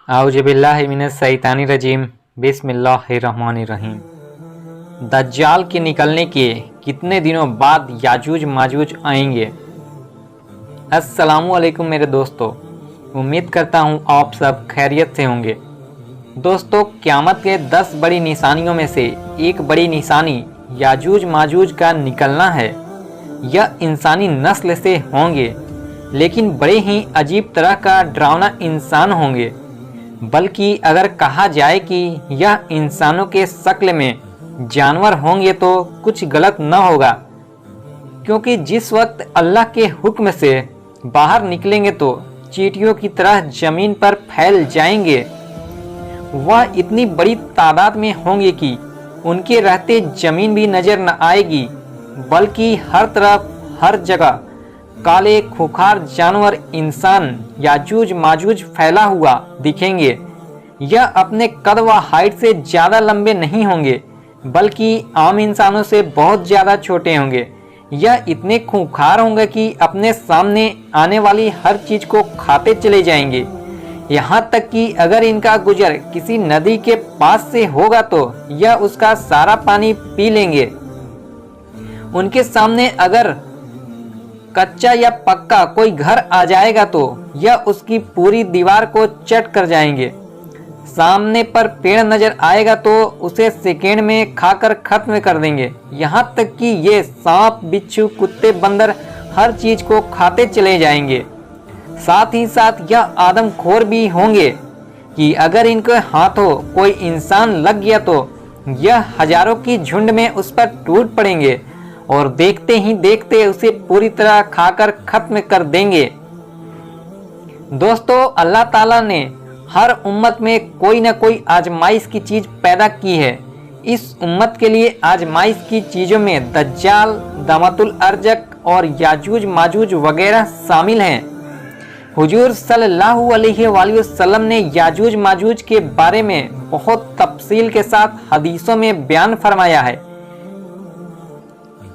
आऊज़ुबिल्लाहि मिनश्शैतानिर्रजीम बिस्मिल्लाहिर्रहमानिर्रहीम। दज्जाल के निकलने के कितने दिनों बाद याजूज माजूज आएंगे। अस्सलामु अलैकुम मेरे दोस्तों, उम्मीद करता हूँ आप सब खैरियत से होंगे। दोस्तों, क़यामत के 10 बड़ी निशानियों में से एक बड़ी निशानी याजूज माजूज का निकलना है। यह इंसानी नस्ल से होंगे, लेकिन बड़े ही अजीब तरह का डरावना इंसान होंगे। बल्कि अगर कहा जाए कि यह इंसानों के शक्ल में जानवर होंगे तो कुछ गलत न होगा, क्योंकि जिस वक्त अल्लाह के हुक्म से बाहर निकलेंगे तो चींटियों की तरह जमीन पर फैल जाएंगे। वह इतनी बड़ी तादाद में होंगे कि उनके रहते जमीन भी नजर न आएगी, बल्कि हर तरफ हर जगह काले खूंखार जानवर इंसान याजूज माजूज फैला हुआ दिखेंगे। यह अपने कद व हाइट से ज़्यादा लंबे नहीं होंगे, बल्कि आम इंसानों से बहुत ज़्यादा छोटे होंगे। यह इतने खूंखार होंगे कि अपने सामने आने वाली हर चीज़ को खाते चले जाएंगे। यहाँ तक कि अगर इनका गुजर किसी नदी के पास से होगा तो यह उसका सारा पानी पी लेंगे। उनके सामने अगर कच्चा या पक्का कोई घर आ जाएगा तो यह उसकी पूरी दीवार को चट कर जाएंगे। सामने पर पेड़ नजर आएगा तो उसे सेकेंड में खाकर खत्म कर देंगे। यहाँ तक कि ये सांप, बिच्छू, कुत्ते, बंदर हर चीज को खाते चले जाएंगे। साथ ही साथ यह आदमखोर भी होंगे कि अगर इनके हाथों कोई इंसान लग गया तो यह हजारों की झुंड में उस पर टूट पड़ेंगे और देखते ही देखते उसे पूरी तरह खाकर खत्म कर देंगे। दोस्तों, अल्लाह ताला ने हर उम्मत में कोई ना कोई आजमाइश की चीज पैदा की है। इस उम्मत के लिए आजमाइश की चीजों में दज्जाल, दामतुल अर्जक और याजूज माजूज वगैरह शामिल हैं। हुजूर सल्लल्लाहु अलैहि वसल्लम ने याजूज माजूज के बारे में बहुत तफसील के साथ हदीसों में बयान फरमाया है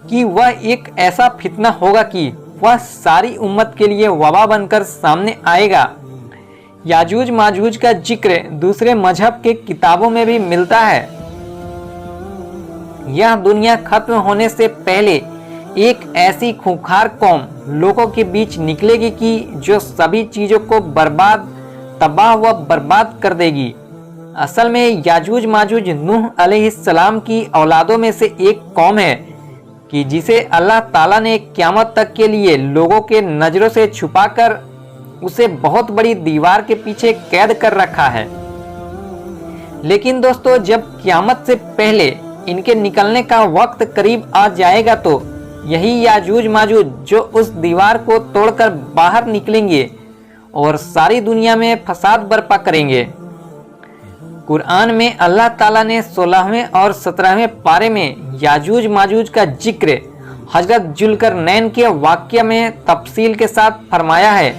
कि वह एक ऐसा फितना होगा कि वह सारी उम्मत के लिए वबा बनकर सामने आएगा। याजूज माजूज का जिक्र दूसरे मजहब के किताबों में भी मिलता है। यह दुनिया खत्म होने से पहले एक ऐसी खूंखार कौम लोगों के बीच निकलेगी कि जो सभी चीजों को तबाह व बर्बाद कर देगी। असल में याजूज माजूज नूह अलैहिस्सलाम की औलादों में से एक कौम है कि जिसे अल्लाह ताला ने क़यामत तक के लिए लोगों के नजरों से छुपाकर उसे बहुत बड़ी दीवार के पीछे कैद कर रखा है। लेकिन दोस्तों, जब क़यामत से पहले इनके निकलने का वक्त करीब आ जाएगा तो यही याजूज माजूज जो उस दीवार को तोड़कर बाहर निकलेंगे और सारी दुनिया में फसाद बर्पा करेंगे। कुरान में अल्लाह ताला ने 16वें और 17वें पारे में याजूज माजूज का जिक्र हजरत जुल्करनैन के वाक़या में तफसील के साथ फरमाया है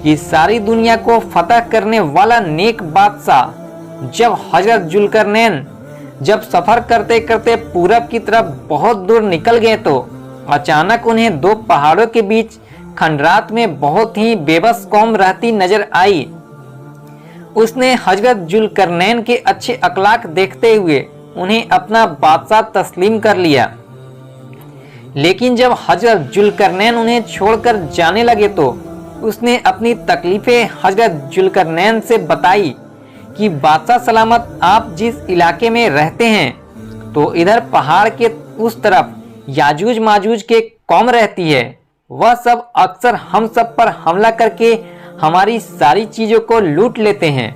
कि सारी दुनिया को फतह करने वाला नेक बादशाह जब हजरत जुल्करनैन जब सफ़र करते करते पूरब की तरफ बहुत दूर निकल गए तो अचानक उन्हें 2 पहाड़ों के बीच खंडरात में बहुत ही बेबस कौम रहती नजर आई। उसने हजरत जुल्करनैन के अच्छे अखलाक देखते हुए उन्हें अपना बादशाह तस्लीम कर लिया। लेकिन जब हजरत जुल्करनैन उन्हें छोड़कर जाने लगे तो उसने अपनी तकलीफें हजरत जुल्करनैन से बताई कि बादशाह सलामत, आप जिस इलाके में रहते हैं तो इधर पहाड़ के उस तरफ याजूज माजूज के कौम रहती है। वह सब अक्सर हम सब पर हमला करके हमारी सारी चीजों को लूट लेते हैं।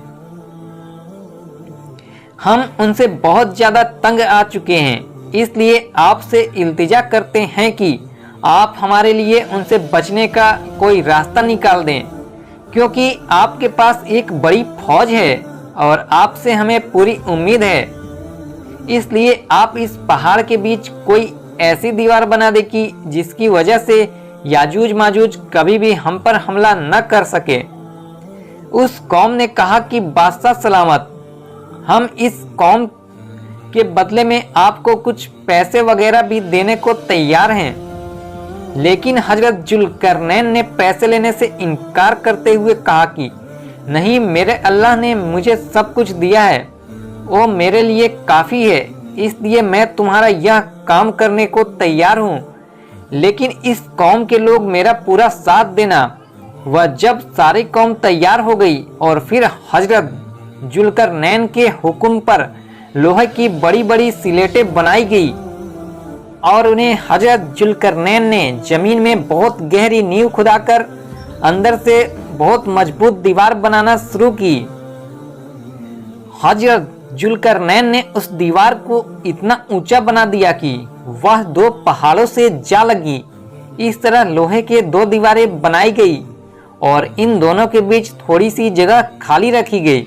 हम उनसे बहुत ज्यादा तंग आ चुके हैं, इसलिए आपसे इल्तिजा करते हैं कि आप हमारे लिए उनसे बचने का कोई रास्ता निकाल दें, क्योंकि आपके पास एक बड़ी फौज है और आपसे हमें पूरी उम्मीद है। इसलिए आप इस पहाड़ के बीच कोई ऐसी दीवार बना दे कि जिसकी वजह से याजूज माजूज कभी भी हम पर हमला न कर सके। उस कौम ने कहा कि बादशाह सलामत, हम इस कौम के बदले में आपको कुछ पैसे वगैरह भी देने को तैयार हैं। लेकिन हजरत जुल्करनैन ने पैसे लेने से इनकार करते हुए कहा कि नहीं, मेरे अल्लाह ने मुझे सब कुछ दिया है, वो मेरे लिए काफ़ी है, इसलिए मैं तुम्हारा यह काम करने को तैयार हूँ। लेकिन इस कौम के लोग मेरा पूरा साथ देना। वह जब सारी कौम तैयार हो गई और फिर हजरत जुल्करनैन के हुक्म पर लोहे की बड़ी बड़ी सिलेटें बनाई गई और उन्हें हजरत जुल्करनैन ने जमीन में बहुत गहरी नींव खुदाकर अंदर से बहुत मजबूत दीवार बनाना शुरू की। हजरत जुल्करनैन ने उस दीवार को इतना ऊंचा बना दिया कि वह 2 पहाड़ों से जा लगी। इस तरह लोहे के 2 दीवारें बनाई गई और इन दोनों के बीच थोड़ी सी जगह खाली रखी गई।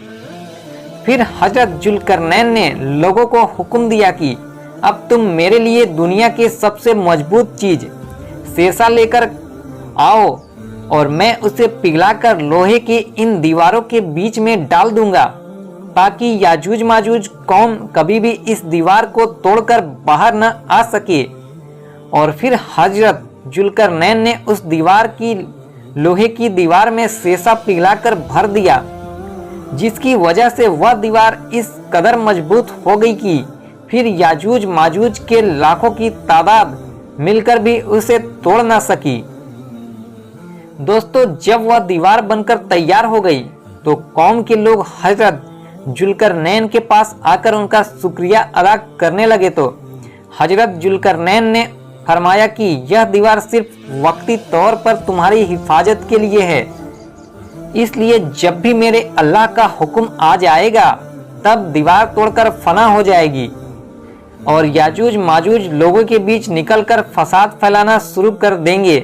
फिर हजरत जुल्करनैन ने लोगों को हुक्म दिया कि अब तुम मेरे लिए दुनिया के सबसे मजबूत चीज शेरशाह लेकर आओ और मैं उसे पिघलाकर लोहे के इन दीवारों के बीच में डाल दूंगा, ताकि याजूज माजूज कौम कभी भी इस दीवार को तोड़कर बाहर न आ सके। और फिर हजरत जुल्करनैन ने उस दीवार की लोहे की दीवार में शेरशाह पिघलाकर भर दिया, जिसकी वजह से वह दीवार इस कदर मजबूत हो गई कि फिर याजूज माजूज के लाखों की तादाद मिलकर भी उसे तोड़ ना सकी। दोस्तों, जब वह दीवार बनकर तैयार हो गई तो कौम के लोग हजरत जुल्करनैन के पास आकर उनका शुक्रिया अदा करने लगे। तो हजरत जुल्करनैन ने फरमाया कि यह दीवार सिर्फ वक्ती तौर पर तुम्हारी हिफाजत के लिए है, इसलिए जब भी मेरे अल्लाह का हुक्म आ जाएगा तब दीवार तोड़कर फना हो जाएगी और याजूज माजूज लोगों के बीच निकलकर फसाद फैलाना शुरू कर देंगे।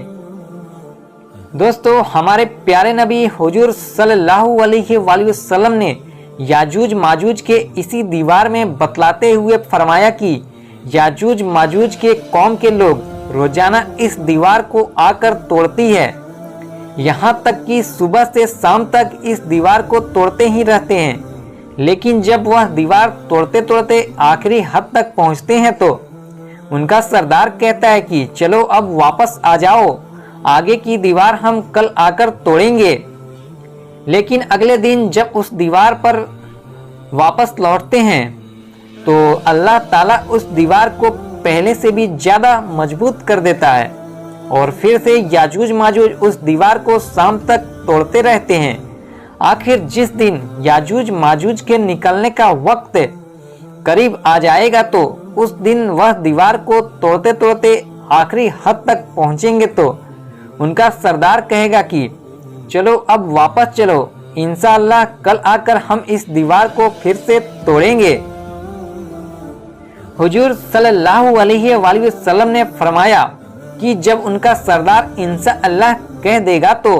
दोस्तों, हमारे प्यारे नबी हुजूर सल्लल्लाहु अलैहि वसल्लम ने याजूज माजूज के इसी दीवार में बतलाते हुए फरमाया कि याजूज माजूज के कौम के लोग रोजाना इस दीवार को आकर तोड़ती है, यहाँ तक कि सुबह से शाम तक इस दीवार को तोड़ते ही रहते हैं। लेकिन जब वह दीवार तोड़ते तोड़ते आखिरी हद तक पहुँचते हैं तो उनका सरदार कहता है कि चलो अब वापस आ जाओ, आगे की दीवार हम कल आकर तोड़ेंगे। लेकिन अगले दिन जब उस दीवार पर वापस लौटते हैं तो अल्लाह ताला उस दीवार को पहले से भी ज़्यादा मजबूत कर देता है और फिर से याजूज माजूज उस दीवार को शाम तक तोड़ते रहते हैं। आखिर जिस दिन याजूज माजूज के निकलने का वक्त करीब आ जाएगा तो उस दिन वह दीवार को तोड़ते तोड़ते आखिरी हद तक पहुंचेंगे तो उनका सरदार कहेगा कि चलो अब वापस चलो, इंशाअल्लाह कल आकर हम इस दीवार को फिर से तोड़ेंगे। हुजूर सल्लल्लाहु अलैहि वसल्लम ने फरमाया कि जब उनका सरदार इंशाअल्लाह कह देगा तो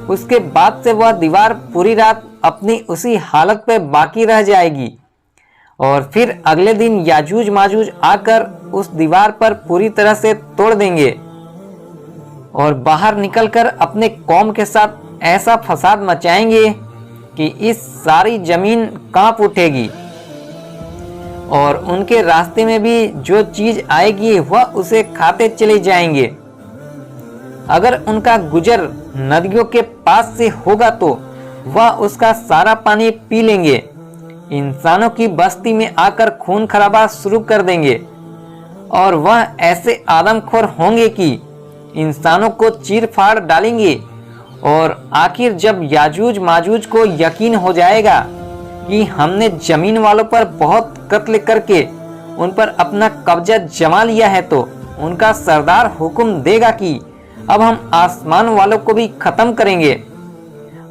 उसके बाद से वह दीवार पूरी रात अपनी उसी हालत पर बाकी रह जाएगी और फिर अगले दिन याजूज माजूज आकर उस दीवार पर पूरी तरह से तोड़ देंगे और बाहर निकलकर अपने कौम के साथ ऐसा फसाद मचाएंगे कि इस सारी जमीन कांप उठेगी और उनके रास्ते में भी जो चीज आएगी वह उसे खाते चले जाएंगे। अगर उनका गुजर नदियों के पास से होगा तो वह उसका सारा पानी पी लेंगे, इंसानों की बस्ती में आकर खून खराबा शुरू कर देंगे और वह ऐसे आदमखोर होंगे कि इंसानों को चीर फाड़ डालेंगे। और आखिर जब याजूज माजूज को यकीन हो जाएगा कि हमने जमीन वालों पर बहुत कत्ल करके उन पर अपना कब्जा जमा लिया है तो उनका सरदार हुक्म देगा कि अब हम आसमान वालों को भी खत्म करेंगे।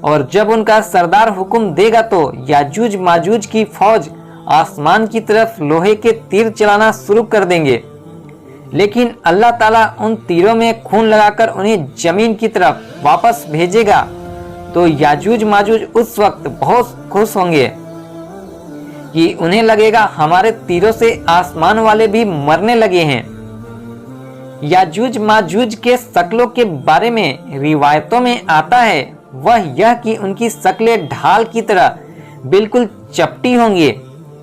और जब उनका सरदार हुक्म देगा तो याजूज माजूज की फौज आसमान की तरफ लोहे के तीर चलाना शुरू कर देंगे, लेकिन अल्लाह ताला उन तीरों में खून लगाकर उन्हें जमीन की तरफ वापस भेजेगा। तो याजूज माजूज उस वक्त बहुत खुश होंगे कि उन्हें लगेगा हमारे तीरों से आसमान वाले भी मरने लगे हैं। याजूज माजूज के शक्लों के बारे में रिवायतों में आता है वह यह कि उनकी शक्लें ढाल की तरह बिल्कुल चपटी होंगी,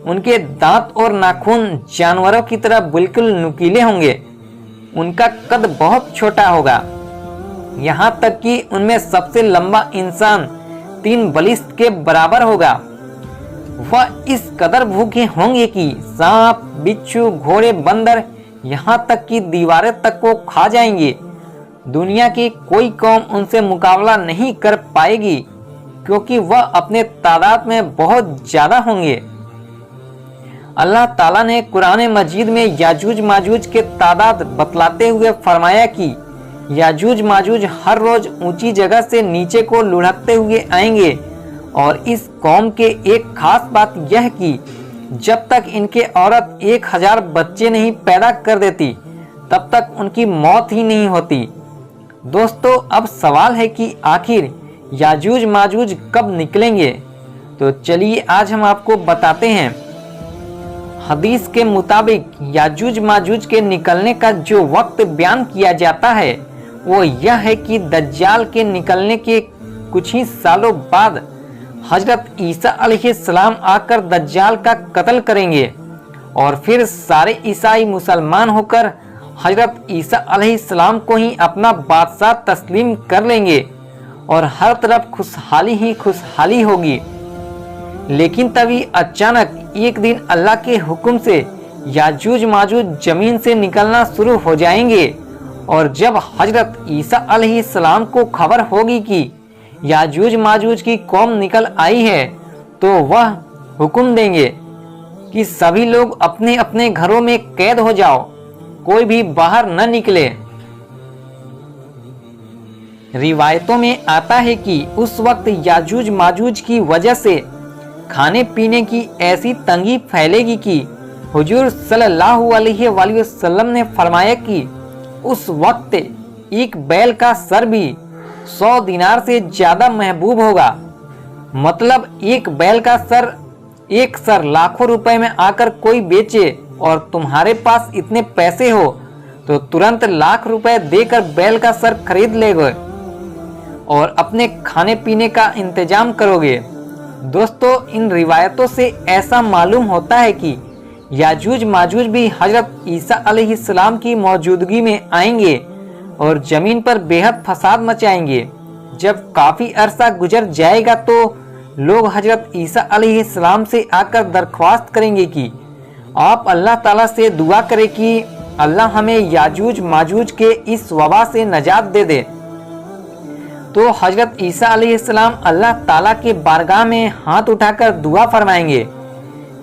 उनके दांत और नाखून जानवरों की तरह बिल्कुल नुकीले होंगे, उनका कद बहुत छोटा होगा, यहाँ तक कि उनमें सबसे लंबा इंसान 3 बलिष्ठ के बराबर होगा। वह इस कदर भूखे होंगे कि सांप, बिच्छू, घोड़े, बंदर, यहाँ तक कि दीवारें तक को खा जाएंगे। दुनिया की कोई कौम उनसे मुकाबला नहीं कर पाएगी, क्योंकि वह अपने तादाद में बहुत ज्यादा होंगे। अल्लाह ताला ने कुरान मजीद में याजूज माजूज के तादाद बतलाते हुए फरमाया कि याजूज माजूज हर रोज ऊंची जगह से नीचे को लुढ़कते हुए आएंगे, और इस कौम के एक खास बात यह कि जब तक इनके औरत 1000 बच्चे नहीं पैदा कर देती तब तक उनकी मौत ही नहीं होती। दोस्तों, अब सवाल है कि आखिर याजूज माजूज कब निकलेंगे? तो चलिए आज हम आपको बताते हैं। हदीस के मुताबिक याजूज माजूज के निकलने का जो वक्त बयान किया जाता है वो यह है कि दज्जाल के निकलने के कुछ ही सालों बाद हजरत ईसा अलैहिस्सलाम आकर दज्जाल का कत्ल करेंगे, और फिर सारे ईसाई मुसलमान होकर हजरत ईसा अलैहिस्सलाम को ही अपना बादशाह तस्लीम कर लेंगे और हर तरफ खुशहाली ही खुशहाली होगी। लेकिन तभी अचानक एक दिन अल्लाह के हुक्म से याजूज माजूज जमीन से निकलना शुरू हो जाएंगे, और जब हजरत ईसा अलैहिस्सलाम को खबर होगी कि याजूज माजूज की कौम निकल आई है, तो वह हुक्म देंगे कि सभी लोग अपने अपने घरों में कैद हो जाओ, कोई भी बाहर न निकले। रिवायतों में आता है कि उस वक्त याजूज माजूज की वजह से खाने पीने की ऐसी तंगी फैलेगी कि हुजूर सल्लल्लाहु अलैहि वसल्लम ने फरमाया कि उस वक्त एक बैल का सर भी 100 दिनार से ज्यादा महबूब होगा। मतलब एक बैल का सर, एक सर लाखों रुपए में आकर कोई बेचे और तुम्हारे पास इतने पैसे हो तो तुरंत लाख रुपए देकर बैल का सर खरीद लेगे और अपने खाने पीने का इंतजाम करोगे। दोस्तों, इन रिवायतों से ऐसा मालूम होता है कि याजूज माजूज भी हजरत ईसा अलैहिस्सलाम की मौजूदगी में आएंगे और जमीन पर बेहद फसाद मचाएंगे। जब काफी अरसा गुजर जाएगा तो लोग हजरत ईसा अलैहिस्सलाम से आकर दरख्वास्त करेंगे कि आप अल्लाह ताला से दुआ करें कि अल्लाह हमें याजूज माजूज के इस वबा से नजात दे दे। तो हजरत ईसा अलैहिस्सलाम अल्लाह ताला के बारगाह में हाथ उठाकर दुआ फरमाएंगे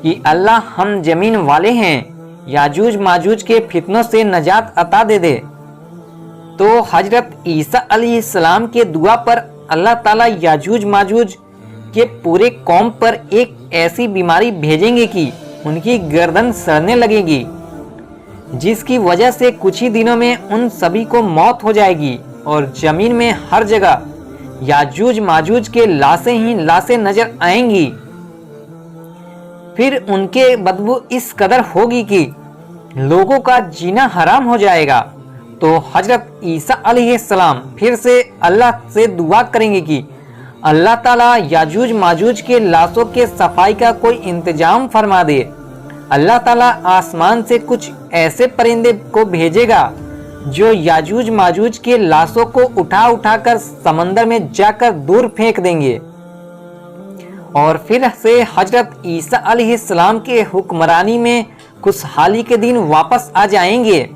कि अल्लाह हम जमीन वाले हैं, याजूज माजूज के फितनों से नजात अता दे दे। तो हजरत ईसा अलैहिस्सलाम के दुआ पर अल्लाह ताला याजूज माजूज के पूरे कौम पर एक ऐसी बीमारी भेजेंगे कि उनकी गर्दन सड़ने लगेगी, जिसकी वजह से कुछ ही दिनों में उन सभी को मौत हो जाएगी और जमीन में हर जगह याजूज माजूज के लाशें ही लाशें नजर आएंगी। फिर उनके बदबू इस कदर होगी कि लोगों का जीना हराम हो जाएगा। तो हजरत ईसा अलैहिस्सलाम फिर से अल्लाह से दुआ करेंगे कि अल्लाह ताला याजूज माजूज के लाशों के सफाई का कोई इंतजाम फरमा दे। अल्लाह ताला आसमान से कुछ ऐसे परिंदे को भेजेगा जो याजूज माजूज के लाशों को उठा उठाकर समंदर में जाकर दूर फेंक देंगे, और फिर से हजरत ईसा अलैहिस्सलाम के हुक्मरानी में खुशहाली के दिन वापस आ जाएंगे।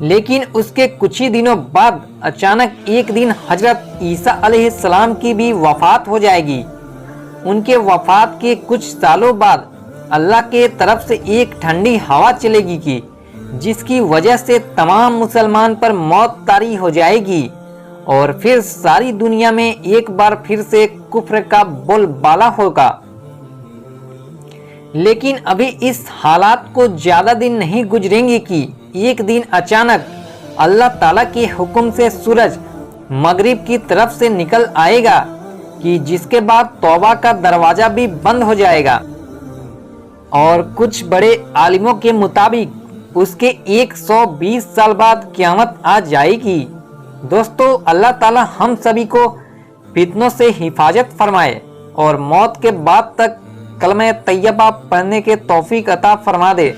लेकिन उसके कुछ ही दिनों बाद अचानक एक दिन हजरत ईसा अलैहिस्सलाम की भी वफात हो जाएगी। उनके वफात के कुछ सालों बाद अल्लाह के तरफ से एक ठंडी हवा चलेगी कि जिसकी वजह से तमाम मुसलमान पर मौत तारी हो जाएगी, और फिर सारी दुनिया में एक बार फिर से कुफ्र का बोलबाला होगा। लेकिन अभी इस हालात को ज्यादा दिन नहीं गुजरेंगे कि एक दिन अचानक अल्लाह ताला के हुक्म से सूरज मगरिब की तरफ से निकल आएगा कि जिसके बाद तौबा का दरवाजा भी बंद हो जाएगा, और कुछ बड़े आलिमों के मुताबिक उसके 120 साल बाद क़यामत आ जाएगी। दोस्तों, अल्लाह ताला हम सभी को फितनों से हिफाजत फरमाए और मौत के बाद तक कलमे तैयबा पढ़ने के तौफीक अता फरमा दे।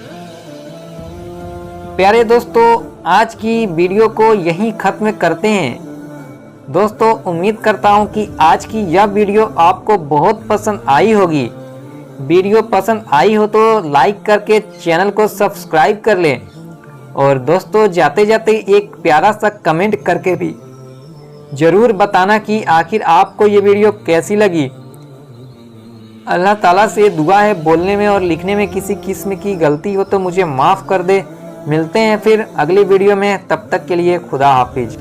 प्यारे दोस्तों, आज की वीडियो को यहीं ख़त्म करते हैं। दोस्तों उम्मीद करता हूँ कि आज की यह वीडियो आपको बहुत पसंद आई होगी। वीडियो पसंद आई हो तो लाइक करके चैनल को सब्सक्राइब कर लें और दोस्तों जाते जाते एक प्यारा सा कमेंट करके भी ज़रूर बताना कि आखिर आपको ये वीडियो कैसी लगी। अल्लाह ताला से दुआ है बोलने में और लिखने में किसी किस्म की गलती हो तो मुझे माफ़ कर दे। मिलते हैं फिर अगली वीडियो में, तब तक के लिए खुदा हाफिज।